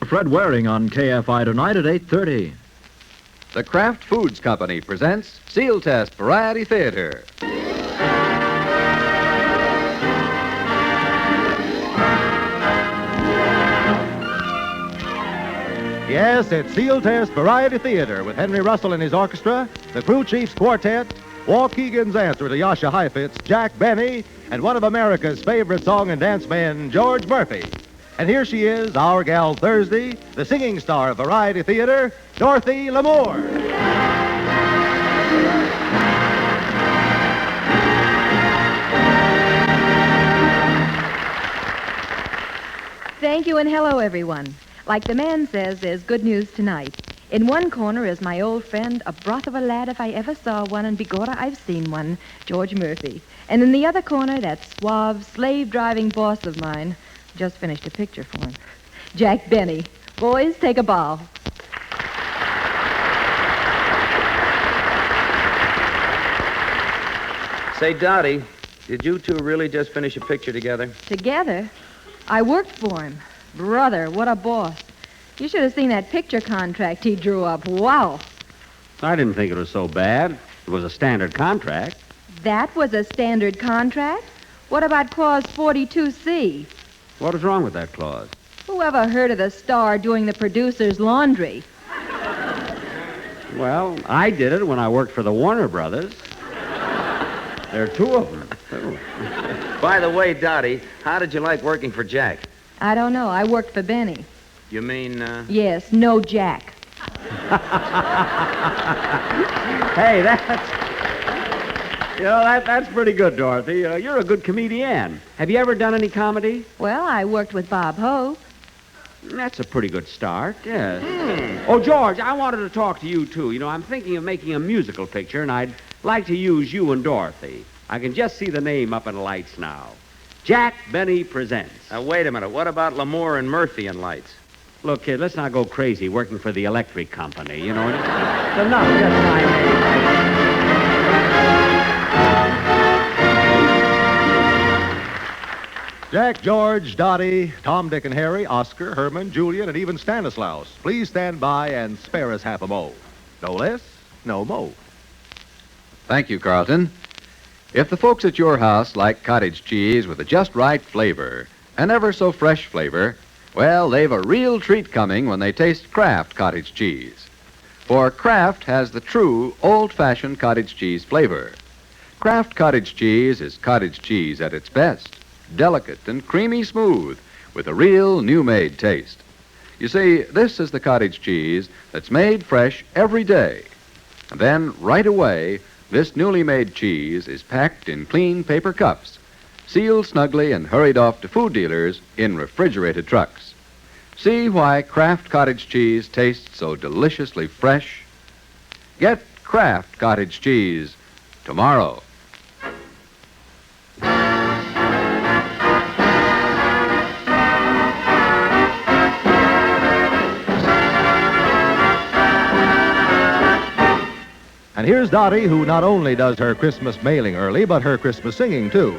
Fred Waring on KFI tonight at 8:30. The Kraft Foods Company presents Sealtest Variety Theater. Yes, it's Sealtest Variety Theater with Henry Russell and his orchestra, the Crew Chiefs Quartet, Waukegan's answer to Yasha Heifetz, Jack Benny, and one of America's favorite song and dance men, George Murphy. And here she is, our gal Thursday, the singing star of Variety Theater, Dorothy Lamour. Thank you and hello, everyone. Like the man says, there's good news tonight. In one corner is my old friend, a broth of a lad if I ever saw one, and begorra I've seen one, George Murphy. And in the other corner, that suave, slave-driving boss of mine. Just finished a picture for him. Jack Benny. Boys, take a bow. Say, Dottie, did you two really just finish a picture together? Together? I worked for him. Brother, what a boss. You should have seen that picture contract he drew up. Wow. I didn't think it was so bad. It was a standard contract. That was a standard contract? What about Clause 42C? What is wrong with that clause? Whoever heard of the star doing the producer's laundry? Well, I did it when I worked for the Warner Brothers. There are two of them, too. By the way, Dottie, how did you like working for Jack? I don't know. I worked for Benny. You mean, Yes, no Jack. Hey, that's pretty good, Dorothy. You're a good comedian. Have you ever done any comedy? Well, I worked with Bob Hope. That's a pretty good start, yes. Oh, George, I wanted to talk to you, too. You know, I'm thinking of making a musical picture, and I'd like to use you and Dorothy. I can just see the name up in the lights now. Jack Benny Presents. Now, wait a minute. What about Lamour and Murphy and lights? Look, kid, let's not go crazy working for the electric company, you know. It's enough just my name. Jack, George, Dottie, Tom, Dick, and Harry, Oscar, Herman, Julian, and even Stanislaus. Please stand by and spare us half a mo. No less, no mo. Thank you, Carlton. If the folks at your house like cottage cheese with a just right flavor, an ever so fresh flavor, well, they've a real treat coming when they taste Kraft cottage cheese. For Kraft has the true old-fashioned cottage cheese flavor. Kraft cottage cheese is cottage cheese at its best, delicate and creamy smooth, with a real new-made taste. You see, this is the cottage cheese that's made fresh every day. And then, right away, this newly made cheese is packed in clean paper cups, sealed snugly and hurried off to food dealers in refrigerated trucks. See why Kraft cottage cheese tastes so deliciously fresh? Get Kraft cottage cheese tomorrow. And here's Dottie, who not only does her Christmas mailing early, but her Christmas singing, too.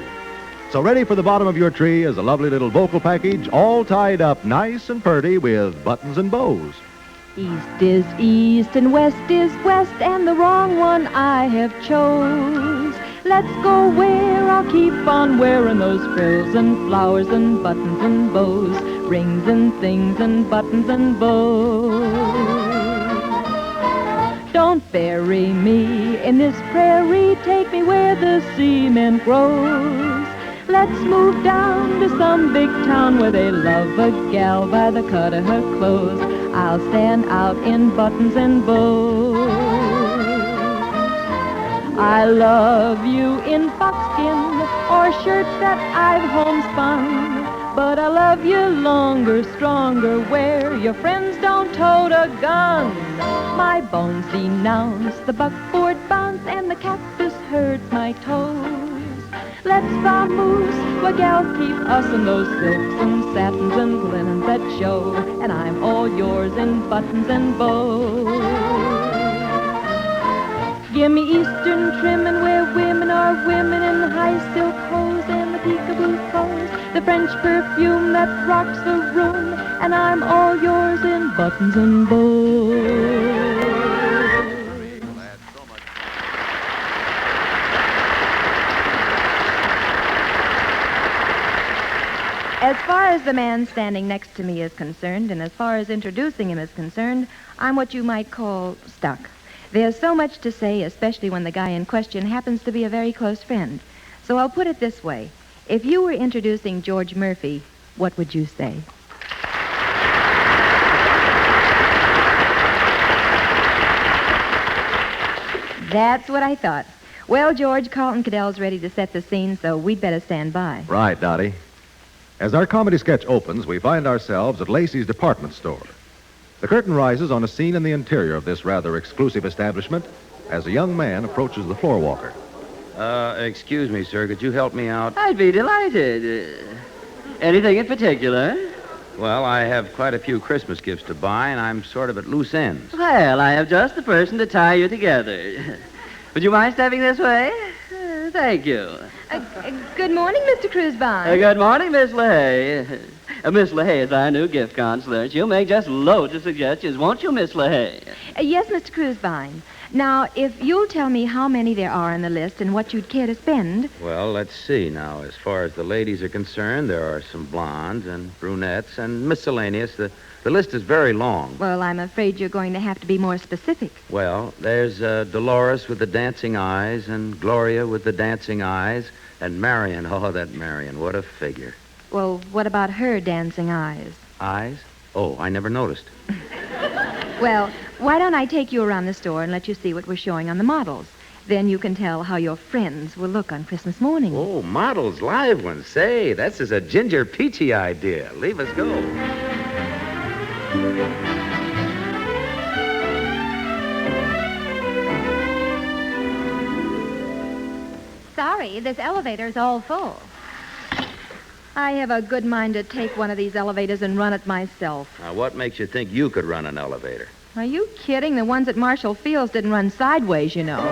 So ready for the bottom of your tree is a lovely little vocal package, all tied up nice and purty with buttons and bows. East is east and west is west, and the wrong one I have chose. Let's go where I'll keep on wearing those frills and flowers and buttons and bows, rings and things and buttons and bows. Don't bury me in this prairie, take me where the cement grows. Let's move down to some big town where they love a gal by the cut of her clothes. I'll stand out in buttons and bows. I love you in buckskin or shirts that I've homespun, but I love you longer, stronger, where your friends don't tote a gun. My bones denounce the buckboard bounce, and the cactus hurts my toes. Let's vamoose where gals keep us in those silks and satins and linens that show, and I'm all yours in buttons and bows. Give me Eastern trim and where women are women in high silk hose, and the peekaboo clothes, the French perfume that rocks the room, and I'm all yours in buttons and bows. As far as the man standing next to me is concerned, and as far as introducing him is concerned, I'm what you might call stuck. There's so much to say, especially when the guy in question happens to be a very close friend. So I'll put it this way. If you were introducing George Murphy, what would you say? That's what I thought. Well, George, Carlton Cadell's ready to set the scene, so we'd better stand by. Right, Dottie. As our comedy sketch opens, we find ourselves at Lacey's department store. The curtain rises on a scene in the interior of this rather exclusive establishment as a young man approaches the floor walker. Excuse me, sir. Could you help me out? I'd be delighted. Anything in particular? Well, I have quite a few Christmas gifts to buy, and I'm sort of at loose ends. Well, I have just the person to tie you together. Would you mind stepping this way? Thank you. Good morning, Mr. Cruisebine. Good morning, Miss LaHaye. Miss LaHaye is our new gift counselor. She'll make just loads of suggestions, won't you, Miss LaHaye? Yes, Mr. Cruisebine. Now, if you'll tell me how many there are on the list and what you'd care to spend. Well, let's see now. As far as the ladies are concerned, there are some blondes and brunettes and miscellaneous. The list is very long. Well, I'm afraid you're going to have to be more specific. Well, there's Dolores with the dancing eyes, and Gloria with the dancing eyes, and Marion. Oh, that Marion, what a figure. Well, what about her dancing eyes? Eyes? Oh, I never noticed. Well, why don't I take you around the store and let you see what we're showing on the models? Then you can tell how your friends will look on Christmas morning. Oh, models, live ones. Say, that's just a ginger peachy idea. Leave us go. Sorry, this elevator's all full. I have a good mind to take one of these elevators and run it myself. Now, what makes you think you could run an elevator? Are you kidding? The ones at Marshall Fields didn't run sideways, you know.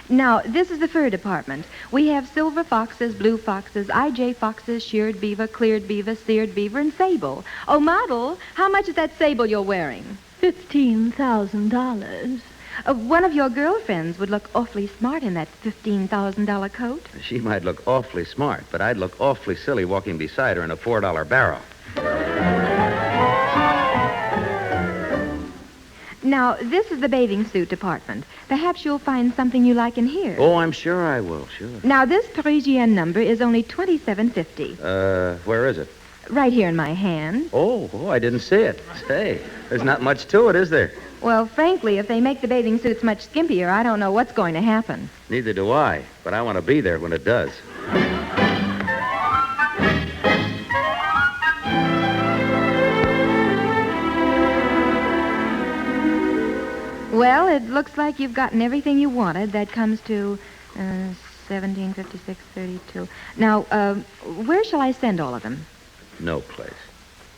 Now, this is the fur department. We have silver foxes, blue foxes, IJ foxes, sheared beaver, cleared beaver, seared beaver, and sable. Oh, model, how much is that sable you're wearing? $15,000. One of your girlfriends would look awfully smart in that $15,000 coat. She might look awfully smart, but I'd look awfully silly walking beside her in a $4 barrel. Now, this is the bathing suit department. Perhaps you'll find something you like in here. Oh, I'm sure I will, sure. Now, this Parisienne number is only $27.50. Where is it? Right here in my hand. Oh, I didn't see it. Say, there's not much to it, is there? Well, frankly, if they make the bathing suits much skimpier, I don't know what's going to happen. Neither do I, but I want to be there when it does. Well, it looks like you've gotten everything you wanted. That comes to 1756.32. Now, where shall I send all of them? No place.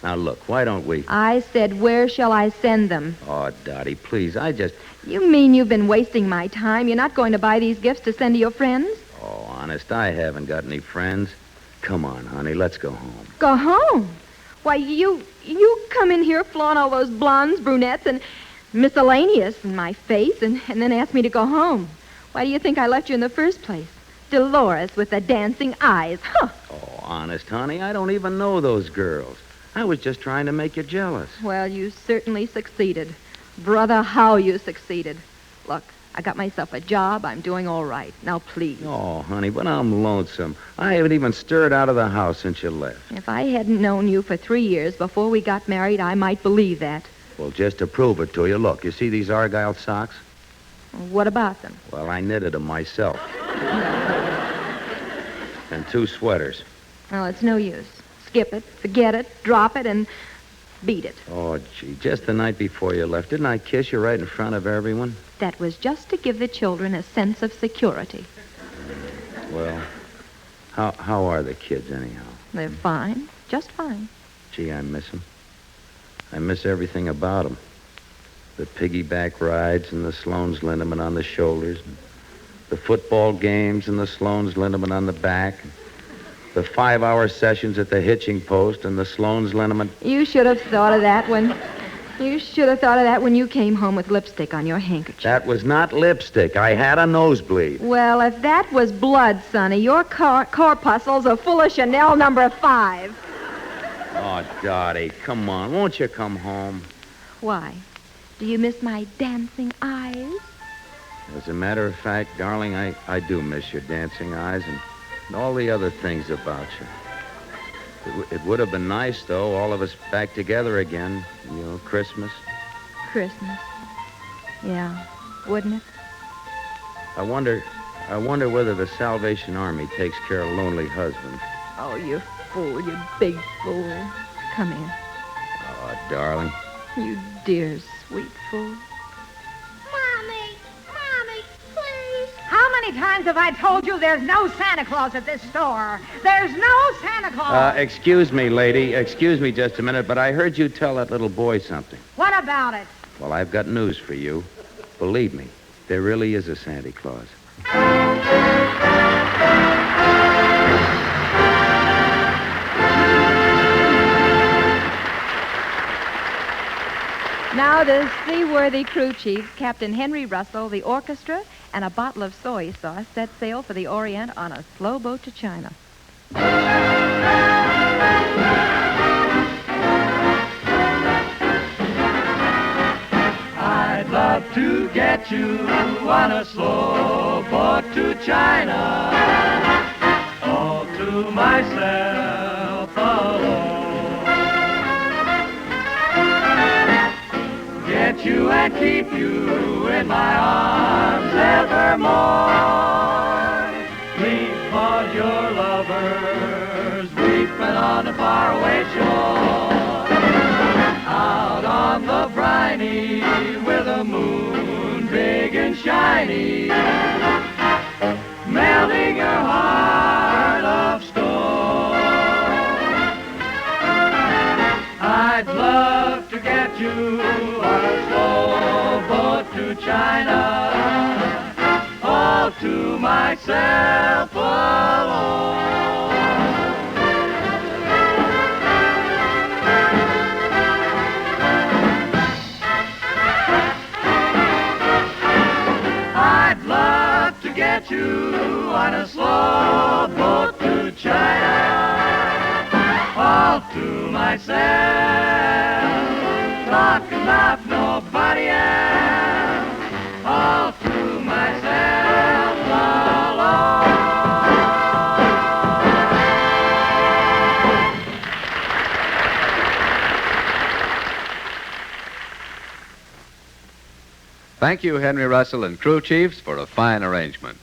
Now, look, why don't we... I said, where shall I send them? Oh, Dottie, please, You mean you've been wasting my time? You're not going to buy these gifts to send to your friends? Oh, honest, I haven't got any friends. Come on, honey, let's go home. Go home? Why, you come in here, flaunt all those blondes, brunettes, and miscellaneous in my face, and then ask me to go home. Why do you think I left you in the first place? Dolores with the dancing eyes, huh? Oh, honest, honey, I don't even know those girls. I was just trying to make you jealous. Well, you certainly succeeded. Brother, how you succeeded. Look, I got myself a job. I'm doing all right. Now, please. Oh, honey, but I'm lonesome. I haven't even stirred out of the house since you left. If I hadn't known you for 3 years before we got married, I might believe that. Well, just to prove it to you, look, you see these Argyle socks? What about them? Well, I knitted them myself. And 2 sweaters. Well, it's no use. Skip it, forget it, drop it, and beat it. Oh, gee, just the night before you left, didn't I kiss you right in front of everyone? That was just to give the children a sense of security. Well, how are the kids, anyhow? They're fine, just fine. Gee, I miss them. I miss everything about them. The piggyback rides and the Sloan's liniment on the shoulders. And The football games and the Sloan's liniment on the back. The 5-hour sessions at the hitching post and the Sloan's liniment. You should have thought of that when you came home with lipstick on your handkerchief. That was not lipstick. I had a nosebleed. Well, if that was blood, Sonny, your corpuscles are full of Chanel number 5. Oh, Dottie, come on. Won't you come home? Why? Do you miss my dancing eyes? As a matter of fact, darling, I do miss your dancing eyes and all the other things about you. It would have been nice, though, all of us back together again. You know, Christmas. Christmas. Yeah, wouldn't it? I wonder whether the Salvation Army takes care of lonely husbands. Oh, you fool, you big fool. Come in. Oh, darling. You dear, sweet fool. Mommy, please. How many times have I told you there's no Santa Claus at this store? There's no Santa Claus. Excuse me, lady. Excuse me just a minute, but I heard you tell that little boy something. What about it? Well, I've got news for you. Believe me, there really is a Santa Claus. Now the seaworthy crew chiefs, Captain Henry Russell, the orchestra, and a bottle of soy sauce set sail for the Orient on a slow boat to China. I'd love to get you on a slow boat to China, all to myself alone. Get you and keep you in my arms evermore. Leave all your lovers weeping on the faraway shore. Out on the briny with the moon big and shiny, melting your heart of stone. I'd love to get you on a slow boat to China, all to myself alone. I'd love to get you on a slow boat to China, all to myself. Talk about nobody else, all to myself alone. Thank you, Henry Russell and crew chiefs, for a fine arrangement.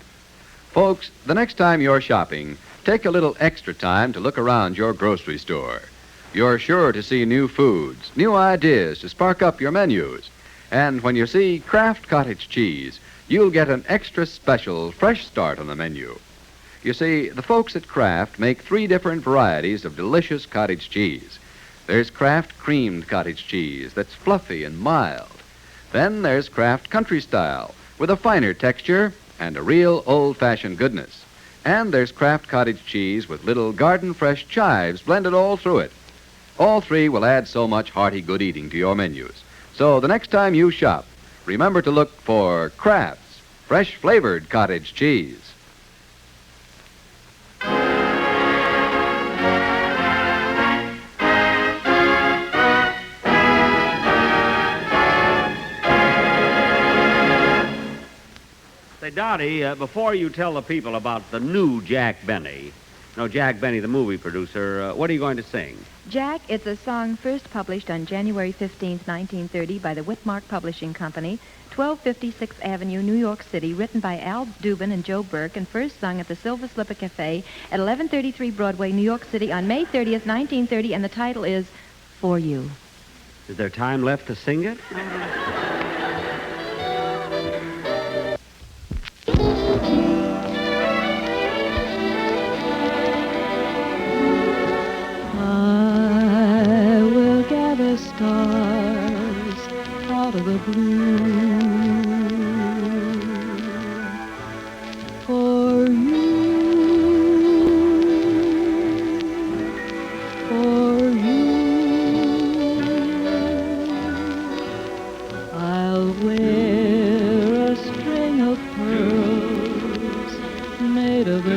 Folks, the next time you're shopping, take a little extra time to look around your grocery store. You're sure to see new foods, new ideas to spark up your menus. And when you see Kraft cottage cheese, you'll get an extra special fresh start on the menu. You see, the folks at Kraft make 3 different varieties of delicious cottage cheese. There's Kraft creamed cottage cheese that's fluffy and mild. Then there's Kraft country style with a finer texture and a real old-fashioned goodness. And there's Kraft cottage cheese with little garden-fresh chives blended all through it. All 3 will add so much hearty good eating to your menus. So the next time you shop, remember to look for Kraft's fresh-flavored cottage cheese. Say, Dottie, before you tell the people about the new Jack Benny, Jack Benny, the movie producer, what are you going to sing? Jack, it's a song first published on January 15th, 1930 by the Whitmark Publishing Company, 1256th Avenue, New York City, written by Al Dubin and Joe Burke, and first sung at the Silver Slipper Cafe at 1133 Broadway, New York City on May 30th, 1930, and the title is For You. Is there time left to sing it? I will gather stars out of the blue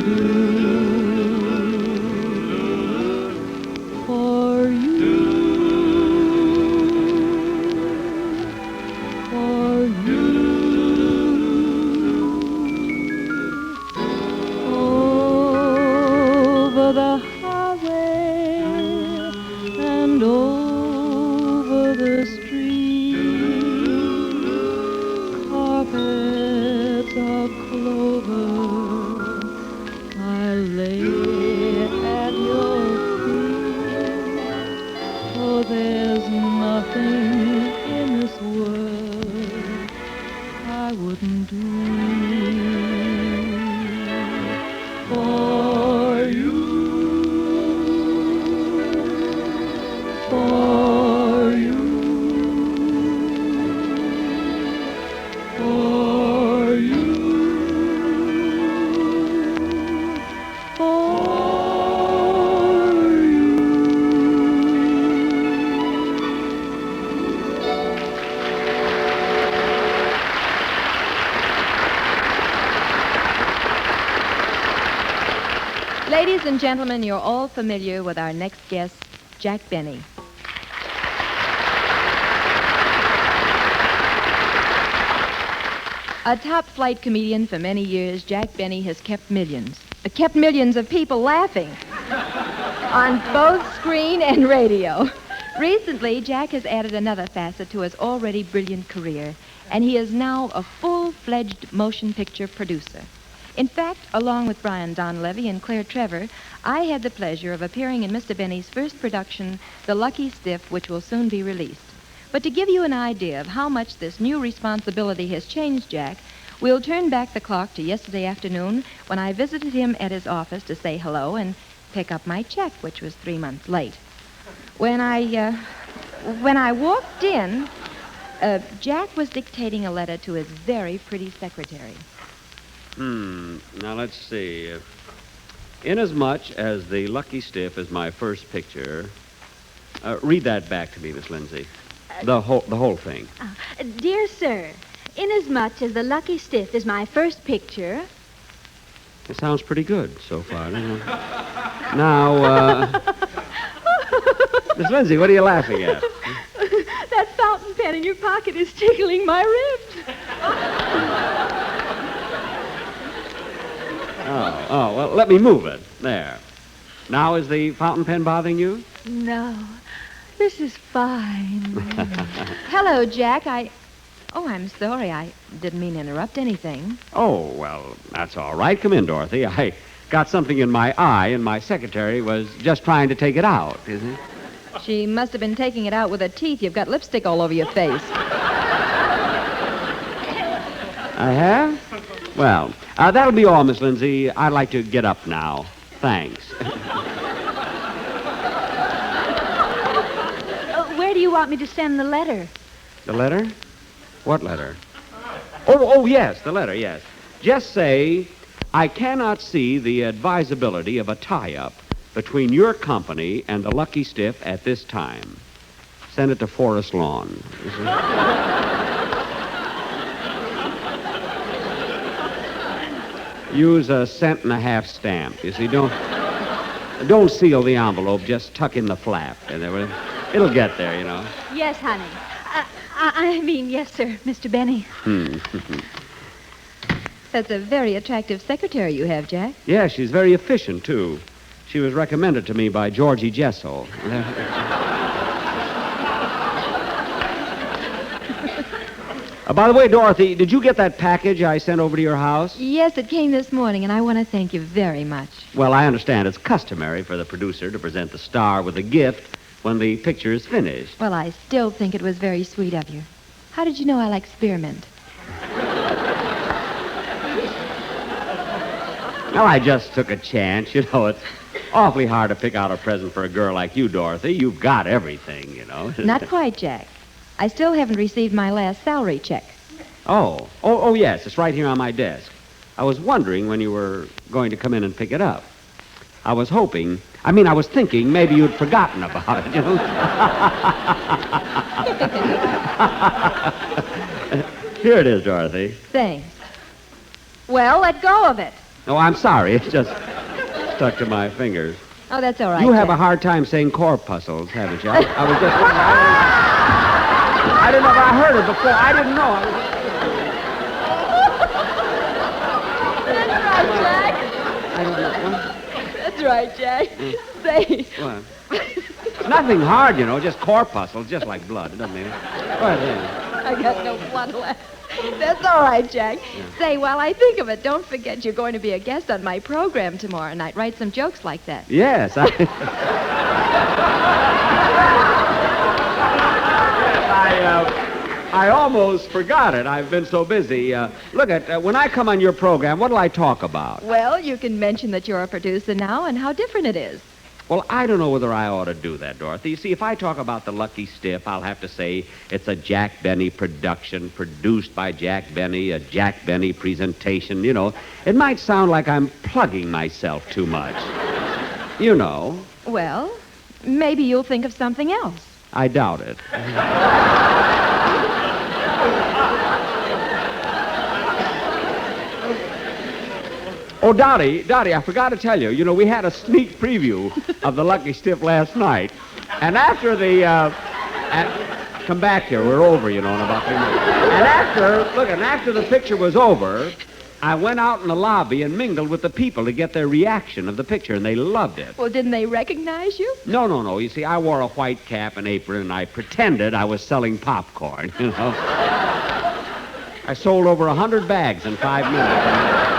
For you. For you. Over the highway and over the street, carpets of clover I lay at your feet. Oh, there's nothing in this world I wouldn't do for you. For you. For you. For you. Ladies and gentlemen, you're all familiar with our next guest, Jack Benny. A top-flight comedian for many years, Jack Benny has kept millions of people laughing on both screen and radio. Recently, Jack has added another facet to his already brilliant career, and he is now a full-fledged motion picture producer. In fact, along with Brian Donlevy and Claire Trevor, I had the pleasure of appearing in Mr. Benny's first production, The Lucky Stiff, which will soon be released. But to give you an idea of how much this new responsibility has changed Jack, we'll turn back the clock to yesterday afternoon when I visited him at his office to say hello and pick up my check, which was 3 months late. When I walked in, Jack was dictating a letter to his very pretty secretary. Now, let's see. Inasmuch as The Lucky Stiff is my first picture, read that back to me, Miss Lindsay. The whole thing. Dear sir, inasmuch as The Lucky Stiff is my first picture... It sounds pretty good so far, doesn't it? Now, Miss Lindsay, what are you laughing at? That fountain pen in your pocket is tickling my ribs. Oh, well, let me move it. There. Now, is the fountain pen bothering you? No, this is fine. Hello, Jack. I'm sorry. I didn't mean to interrupt anything. Oh, well, that's all right. Come in, Dorothy. I got something in my eye, and my secretary was just trying to take it out, isn't it? She must have been taking it out with her teeth. You've got lipstick all over your face. I have? Well, that'll be all, Miss Lindsay. I'd like to get up now. Thanks. Where do you want me to send the letter? The letter? What letter? Oh, yes, the letter, yes. Just say, I cannot see the advisability of a tie-up between your company and the Lucky Stiff at this time. Send it to Forest Lawn. Use a 1.5-cent stamp. You see, don't seal the envelope. Just tuck in the flap. And it'll get there, you know. Yes, honey. Yes, sir, Mr. Benny. That's a very attractive secretary you have, Jack. Yeah, she's very efficient, too. She was recommended to me by Georgie Jessel. By the way, Dorothy, did you get that package I sent over to your house? Yes, it came this morning, and I want to thank you very much. Well, I understand it's customary for the producer to present the star with a gift when the picture is finished. Well, I still think it was very sweet of you. How did you know I like spearmint? Well, I just took a chance. You know, it's awfully hard to pick out a present for a girl like you, Dorothy. You've got everything, you know. Not quite, Jack. I still haven't received my last salary check. Oh, yes, it's right here on my desk. I was wondering when you were going to come in and pick it up. I was thinking maybe you'd forgotten about it, you know. Here it is, Dorothy. Thanks. Well, let go of it. Oh, I'm sorry. It's just stuck to my fingers. Oh, that's all right. You have a Jack. hard time saying corpuscles, haven't you? I was just wondering. I didn't know if I heard it before. I didn't know. I don't know. That's right, Jack. Say. What? Nothing hard, you know, just corpuscles, just like blood. It doesn't mean it. Go ahead, then. I got no blood left. That's all right, Jack. Say, while I think of it, don't forget you're going to be a guest on my program tomorrow night. Write some jokes like that. Yes, I almost forgot it. I've been so busy. Look, when I come on your program, what'll I talk about? Well, you can mention that you're a producer now and how different it is. Well, I don't know whether I ought to do that, Dorothy. You see, if I talk about the Lucky Stiff, I'll have to say it's a Jack Benny production, produced by Jack Benny, a Jack Benny presentation. You know, it might sound like I'm plugging myself too much. You know. Well, maybe you'll think of something else. I doubt it. Oh, Dottie, I forgot to tell you. You know, we had a sneak preview of the Lucky Stiff last night. And after the, come back here. We're over, you know, in about 3 minutes. And after the picture was over, I went out in the lobby and mingled with the people to get their reaction of the picture, and they loved it. Well, didn't they recognize you? No. You see, I wore a white cap and apron, and I pretended I was selling popcorn, you know. I sold over 100 bags in 5 minutes.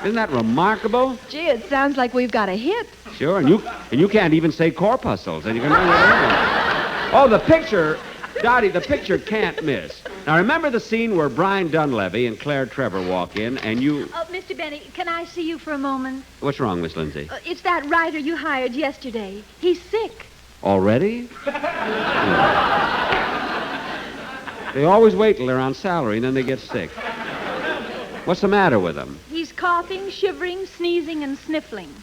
Isn't that remarkable? Gee, it sounds like we've got a hit. Sure, and you can't even say corpuscles, and you can know what it is. Oh, the picture, Dottie, the picture can't miss. Now, remember the scene where Brian Dunleavy and Claire Trevor walk in, and you... Oh, Mr. Benny, can I see you for a moment? What's wrong, Miss Lindsay? It's that writer you hired yesterday. He's sick. Already? They always wait till they're on salary, and then they get sick. What's the matter with him? He's coughing, shivering, sneezing, and sniffling.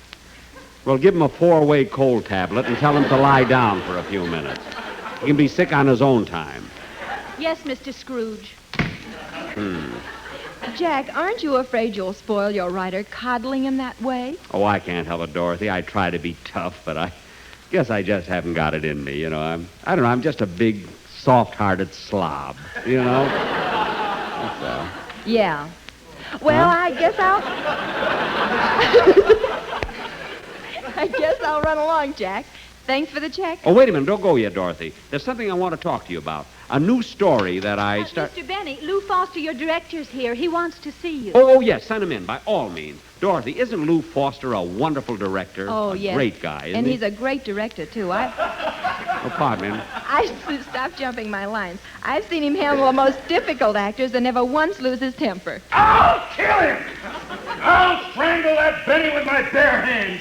Well, give him a 4-way cold tablet and tell him to lie down for a few minutes. He can be sick on his own time. Yes, Mr. Scrooge. Jack, aren't you afraid you'll spoil your writer coddling him that way? Oh, I can't help it, Dorothy. I try to be tough, but I guess I just haven't got it in me, you know. I don't know, I'm just a big, soft-hearted slob, you know? That's all. Yeah. Well, Huh? I guess I'll run along, Jack. Thanks for the check. Oh, wait a minute. Don't go yet, Dorothy. There's something I want to talk to you about. A new story that I start... Mr. Benny, Lou Foster, your director's here. He wants to see you. Oh, yes. Send him in, by all means. Dorothy, isn't Lou Foster a wonderful director? Oh, yes. A great guy, isn't And he? he's a great director, too. Oh, pardon me. Stop jumping my lines. I've seen him handle the most difficult actors and never once lose his temper. I'll kill him! I'll strangle that Benny with my bare hands.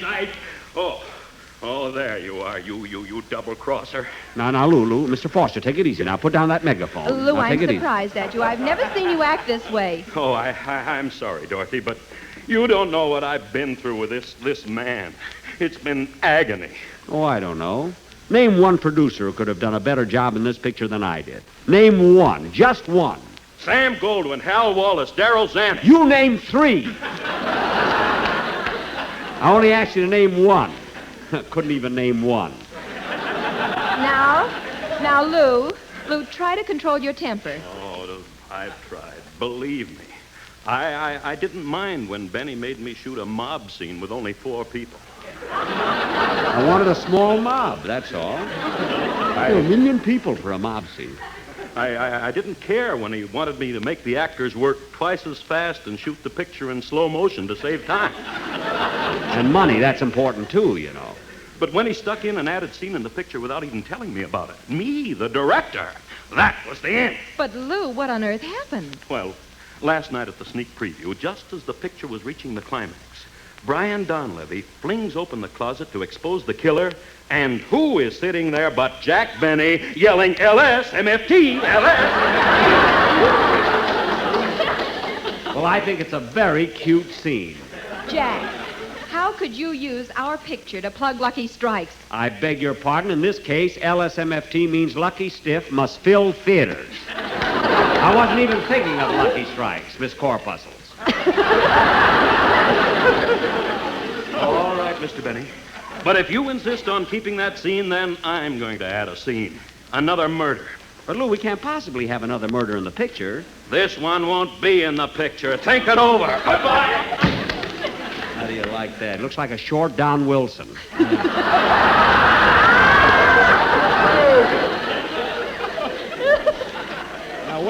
Oh, there you are, you double-crosser. Now, Lou, Mr. Foster, take it easy. Now, put down that megaphone. Lou, Now, I'm take it easy. surprised at you. I've never seen you act this way. Oh, I'm sorry, Dorothy, but you don't know what I've been through with this man. It's been agony. Oh, I don't know. Name one producer who could have done a better job in this picture than I did. Name one. Just one. Sam Goldwyn, Hal Wallace, Darrell Zanuck. You name 3. I only asked you to name one. Couldn't even name one. Now, Lou, try to control your temper. Oh, I've tried. Believe me. I didn't mind when Benny made me shoot a mob scene with only 4 people. I wanted a small mob, that's all. 1 million people for a mob scene. I didn't care when he wanted me to make the actors work twice as fast and shoot the picture in slow motion to save time. And money, that's important, too, you know. But when he stuck in an added scene in the picture without even telling me about it, me, the director, that was the end. But, Lou, what on earth happened? Well, last night at the sneak preview, just as the picture was reaching the climax, Brian Donlevy flings open the closet to expose the killer, and who is sitting there but Jack Benny yelling, LS, MFT, LS. Well, I think it's a very cute scene. Jack, how could you use our picture to plug Lucky Strikes? I beg your pardon. In this case, LSMFT means Lucky Stiff must fill theaters. I wasn't even thinking of Lucky Strikes, Miss Corpuscles. All right, Mr. Benny. But if you insist on keeping that scene, then I'm going to add a scene. Another murder. But, Lou, we can't possibly have another murder in the picture. This one won't be in the picture. Think it over. Goodbye. How do you like that? Looks like a short Don Wilson. Now,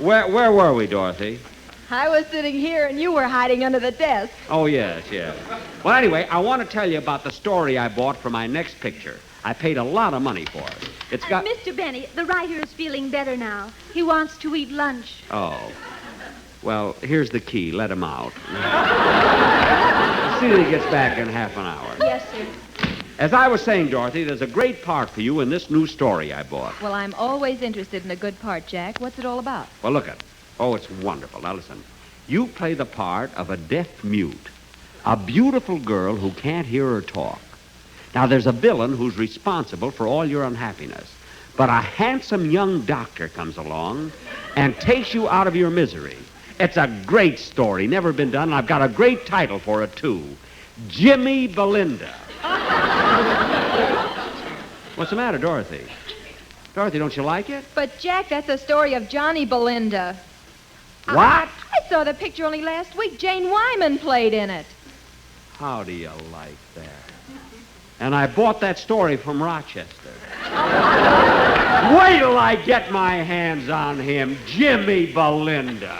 where were we, Dorothy? I was sitting here and you were hiding under the desk. Oh, yes. Well, anyway, I want to tell you about the story I bought for my next picture. I paid a lot of money for it. It's got... Mr. Benny, the writer is feeling better now. He wants to eat lunch. Oh. Well, here's the key. Let him out. See that he gets back in half an hour. Yes, sir. As I was saying, Dorothy, there's a great part for you in this new story I bought. Well, I'm always interested in a good part, Jack. What's it all about? Well, look at it. Oh, it's wonderful. Now, listen. You play the part of a deaf mute, a beautiful girl who can't hear or talk. Now, there's a villain who's responsible for all your unhappiness. But a handsome young doctor comes along and takes you out of your misery. It's a great story, never been done, and I've got a great title for it, too. Jimmy Belinda. What's the matter, Dorothy? Dorothy, don't you like it? But, Jack, that's a story of Johnny Belinda. What? I saw the picture only last week. Jane Wyman played in it. How do you like that? And I bought that story from Rochester. Wait till I get my hands on him, Jimmy Belinda.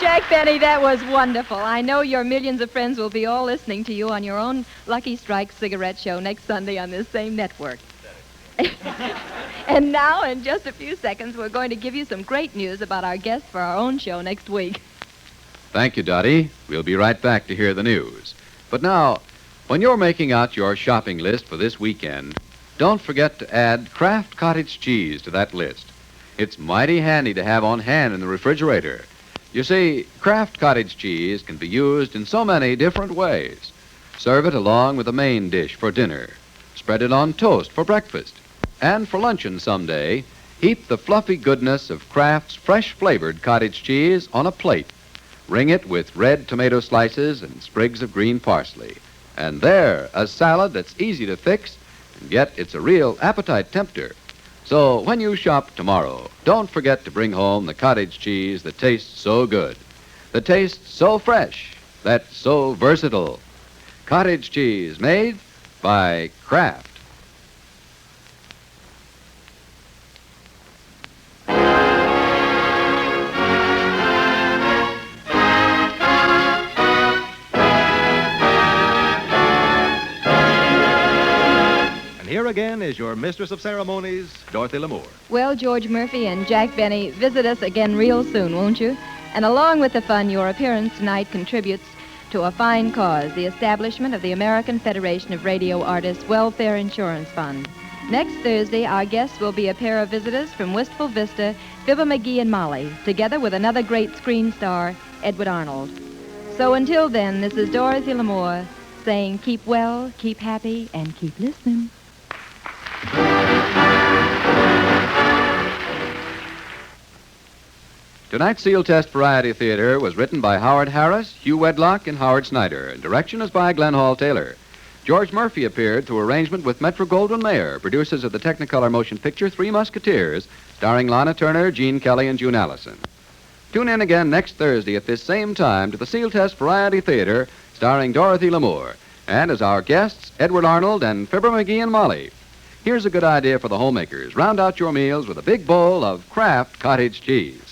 Jack Benny, that was wonderful. I know your millions of friends will be all listening to you on your own Lucky Strike cigarette show next Sunday on this same network. And now, in just a few seconds, we're going to give you some great news about our guest for our own show next week. Thank you, Dottie. We'll be right back to hear the news. But now, when you're making out your shopping list for this weekend, don't forget to add Kraft Cottage Cheese to that list. It's mighty handy to have on hand in the refrigerator. You see, Kraft Cottage Cheese can be used in so many different ways. Serve it along with the main dish for dinner. Spread it on toast for breakfast. And for luncheon someday, heap the fluffy goodness of Kraft's fresh-flavored cottage cheese on a plate. Ring it with red tomato slices and sprigs of green parsley. And there, a salad that's easy to fix, and yet it's a real appetite tempter. So when you shop tomorrow, don't forget to bring home the cottage cheese that tastes so good, that tastes so fresh, that's so versatile. Cottage cheese made by Kraft. Here again is your mistress of ceremonies, Dorothy Lamour. Well, George Murphy and Jack Benny, visit us again real soon, won't you? And along with the fun, your appearance tonight contributes to a fine cause, the establishment of the American Federation of Radio Artists Welfare Insurance Fund. Next Thursday, our guests will be a pair of visitors from Wistful Vista, Fibber McGee and Molly, together with another great screen star, Edward Arnold. So until then, this is Dorothy Lamour saying keep well, keep happy, and keep listening. Tonight's Sealtest Variety Theater was written by Howard Harris, Hugh Wedlock, and Howard Snyder, and direction is by Glenn Hall Taylor. George Murphy appeared through arrangement with Metro-Goldwyn-Mayer, producers of the Technicolor motion picture Three Musketeers, starring Lana Turner, Gene Kelly, and June Allison. Tune in again next Thursday at this same time to the Sealtest Variety Theater, starring Dorothy Lamour, and as our guests, Edward Arnold and Fibber McGee and Molly. Here's a good idea for the homemakers. Round out your meals with a big bowl of Kraft Cottage Cheese.